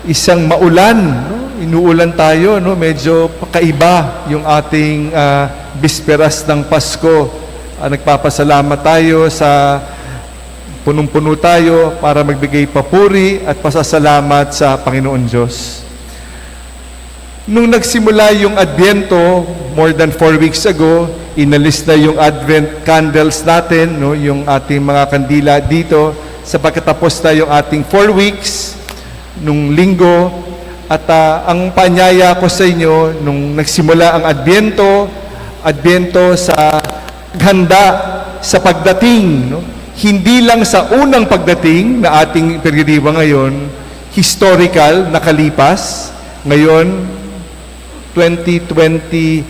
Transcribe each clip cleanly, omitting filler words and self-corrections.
isang maulan, no? Inuulan tayo, no? Medyo kakaiba yung ating bisperas ng Pasko. Nagpapasalamat tayo sa punong-puno tayo para magbigay papuri at pasasalamat sa Panginoon Diyos. Nung nagsimula yung Adbyento, more than 4 weeks ago, inalis na yung Advent candles natin, no? Yung ating mga kandila dito, sa pagkatapos na yung ating 4 weeks, nung linggo, at ang paanyaya ko sa inyo, nung nagsimula ang Adbyento sa handa sa pagdating, no? Hindi lang sa unang pagdating na ating pinagdiriwang ngayon, historical, nakalipas, ngayon, 24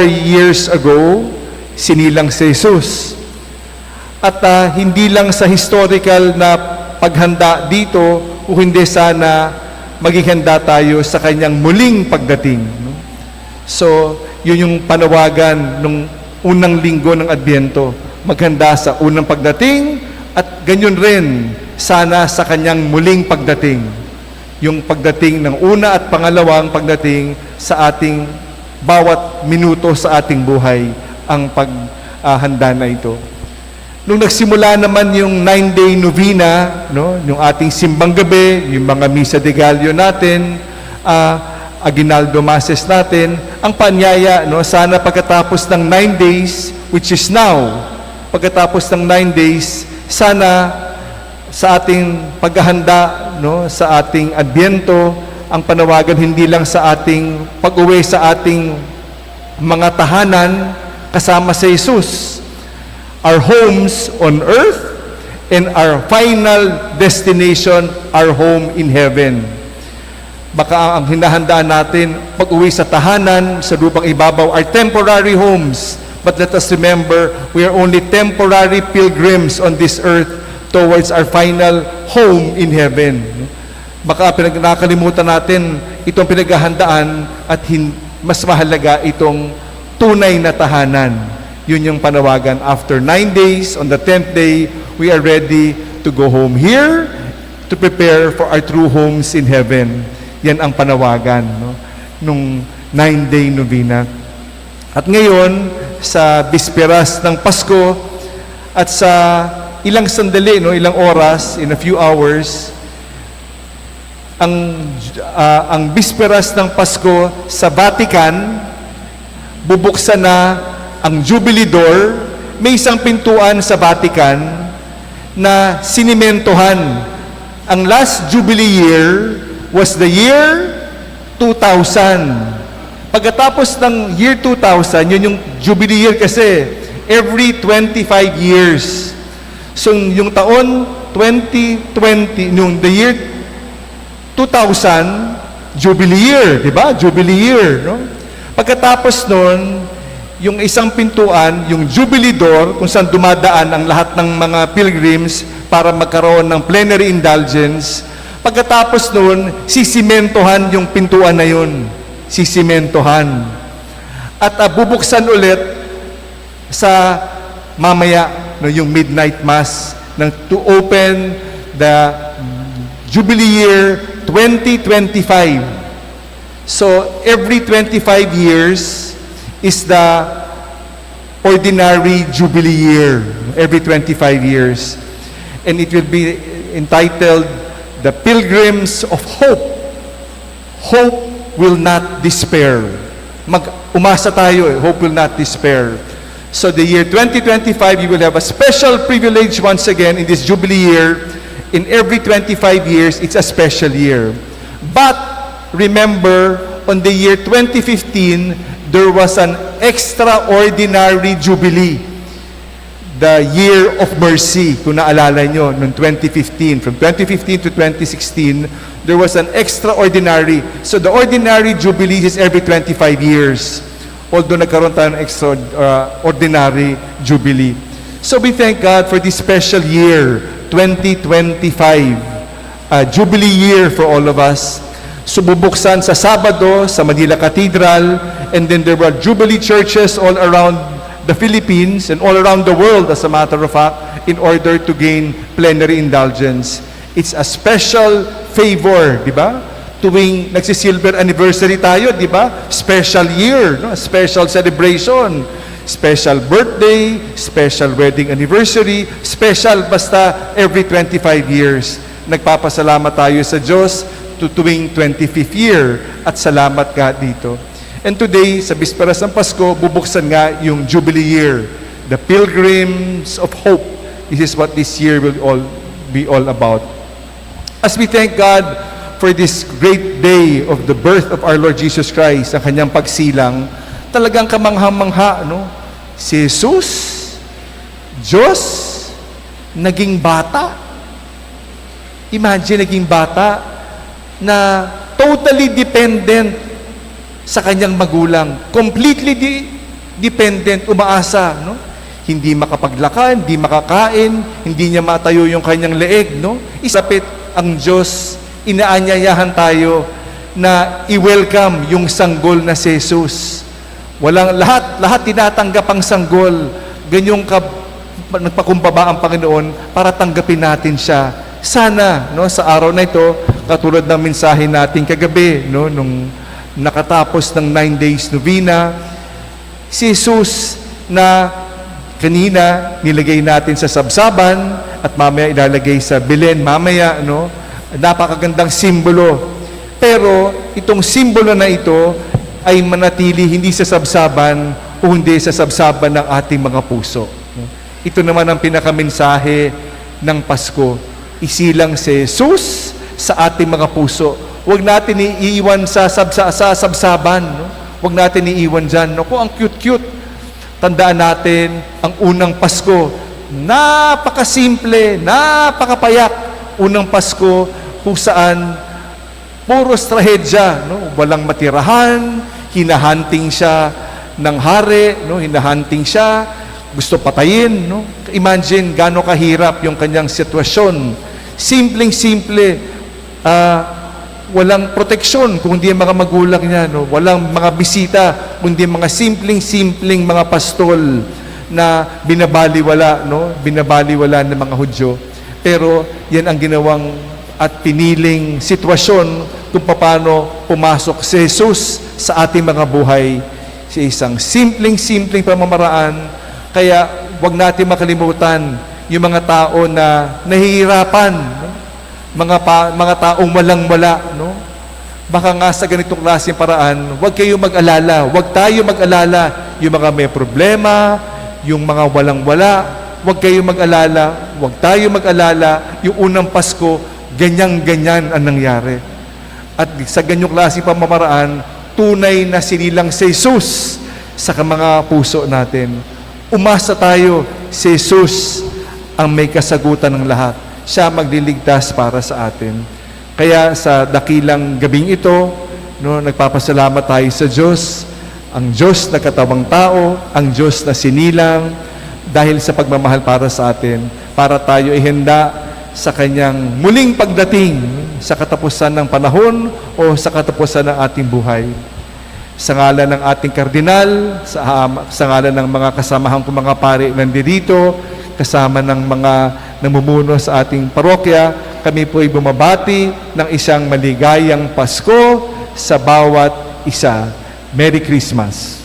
years ago, sinilang si Jesus. At hindi lang sa historical na paghanda dito, o hindi sana maging handa tayo sa kanyang muling pagdating. No? So, yun yung panawagan nung unang linggo ng Adbyento. Maghanda sa unang pagdating at ganyan rin sana sa kanyang muling pagdating. Yung pagdating ng una at pangalawang pagdating sa ating bawat minuto sa ating buhay, ang paghanda na ito. Nung nagsimula naman yung 9-day novena, no, yung ating simbang gabi, yung mga misa de Gallo natin, aguinaldo masses natin, ang paanyaya, no, sana pagkatapos ng 9 days, which is now, pagkatapos ng 9 days, sana sa ating paghahanda, no, sa ating Adbyento, ang panawagan hindi lang sa ating pag-uwi sa ating mga tahanan kasama si Jesus, our homes on earth, and our final destination, our home in heaven. Baka ang hinahandaan natin pag-uwi sa tahanan, sa lupang ibabaw, are temporary homes. But let us remember, we are only temporary pilgrims on this earth towards our final home in heaven. Baka nakalimutan natin itong pinaghahandaan at mas mahalaga itong tunay na tahanan. Yun yung panawagan. After 9 days, on the 10th day, we are ready to go home here to prepare for our true homes in heaven. Yan ang panawagan, no? Nung 9-day novena. At ngayon, sa bisperas ng Pasko at sa ilang sandali, no, ilang oras, in a few hours, ang bisperas ng Pasko sa Vatican, bubuksan na ang Jubilee Door. May isang pintuan sa Vatican na sinimentohan. Ang last Jubilee year was the year 2000. Pagkatapos ng year 2000, yun yung Jubilee year kasi, every 25 years. So, yung taon 2020, yung the year 2000, Jubilee year, di ba? Jubilee year, no? Pagkatapos nun, yung isang pintuan, yung Jubilee Door, kung saan dumadaan ang lahat ng mga pilgrims para magkaroon ng plenary indulgence. Pagkatapos noon, sisimentohan yung pintuan na yun. Sisimentohan. At bubuksan ulit sa mamaya, no, yung midnight mass, to open the Jubilee year 2025. So, every 25 years, is the ordinary Jubilee year, every 25 years. And it will be entitled, The Pilgrims of Hope. Hope will not despair. Umasa tayo, hope will not despair. So the year 2025, you will have a special privilege once again in this Jubilee year. In every 25 years, it's a special year. But remember, on the year 2015, there was an extraordinary Jubilee, the year of mercy. Kung naalala nyo, noong 2015, from 2015 to 2016, there was an extraordinary. So the ordinary Jubilee is every 25 years, although nagkaroon tayo ng extraordinary Jubilee. So we thank God for this special year, 2025, Jubilee year for all of us. So bubuksan sa Sabado sa Manila Cathedral, and then there were Jubilee churches all around the Philippines and all around the world, as a matter of fact, in order to gain plenary indulgence. It's a special favor, di ba? tuwing nagsi-silver anniversary tayo, di ba? Special year, no? Special celebration, special birthday, special wedding anniversary, special basta every 25 years. Nagpapasalamat tayo sa Diyos tuwing 25th year at salamat ka dito. And today, sa bisperas ng Pasko, bubuksan nga yung Jubilee year, the Pilgrims of Hope. This is what this year will all be all about. As we thank God for this great day of the birth of our Lord Jesus Christ, ang kanyang pagsilang, talagang kamangha-mangha, no? Si Jesus, Diyos, naging bata. Imagine, naging bata na totally dependent sa kanyang magulang. Completely dependent, umaasa, no? Hindi makapaglakad, hindi makakain, hindi niya matayo yung kanyang leeg, no? Isapit ang Diyos, inaanyayahan tayo na i-welcome yung sanggol na si Jesus. Walang lahat tinatanggap ang sanggol. Ganyong nagpakumbaba ang Panginoon para tanggapin natin siya. Sana, no, sa araw na ito, katulad ng mensahe natin kagabi, no, nung nakatapos ng 9 days novena, si Jesus na kanina nilagay natin sa sabsaban at mamaya ilalagay sa Belen mamaya, no? Napakagandang simbolo. Pero itong simbolo na ito ay manatili hindi sa sabsaban o hindi sa sabsaban ng ating mga puso. Ito naman ang pinakamensahe ng Pasko. Isilang si Jesus sa ating mga puso. Huwag natin iiwan sa sabsaban. No? Huwag natin iiwan dyan. No? Kung ang cute-cute, tandaan natin ang unang Pasko. Napakasimple, napakapayak. Unang Pasko kung saan puros trahedya. No? Walang matirahan, hinahunting siya ng hari, no? Hinahunting siya, gusto patayin. No? Imagine gano'ng kahirap yung kanyang sitwasyon. Simpleng-simple. Walang proteksyon kung hindi mga magulang niya, no? Walang mga bisita kundi mga simpleng-simpleng mga pastol na binabaliwala, no? Binabaliwala ng mga Hudyo. Pero yan ang ginawang at piniling sitwasyon kung paano pumasok si Jesus sa ating mga buhay sa isang simpleng-simpleng pamamaraan. Kaya wag natin makalimutan yung mga tao na nahihirapan, no? Mga taong walang-wala, no? Baka nga sa ganitong klaseng paraan, huwag kayong mag-alala, huwag tayo mag-alala. Yung mga may problema, yung mga walang-wala, huwag kayong mag-alala, huwag tayo mag-alala. Yung unang Pasko, ganyan-ganyan ang nangyari. At sa ganyong klaseng pamamaraan, tunay na sinilang si Jesus sa mga puso natin. Umasa tayo, si Jesus ang may kasagutan ng lahat. Siya magliligtas para sa atin. Kaya sa dakilang gabing ito, no, nagpapasalamat tayo sa Diyos, ang Diyos na katawang tao, ang Diyos na sinilang, dahil sa pagmamahal para sa atin, para tayo ihanda sa Kanyang muling pagdating sa katapusan ng panahon o sa katapusan ng ating buhay. Sa ngalan ng ating kardinal, sa ngalan ng mga kasamahan kong mga pari nandito, kasama ng mga namumuno sa ating parokya, kami po ay bumabati ng isang maligayang Pasko sa bawat isa. Merry Christmas!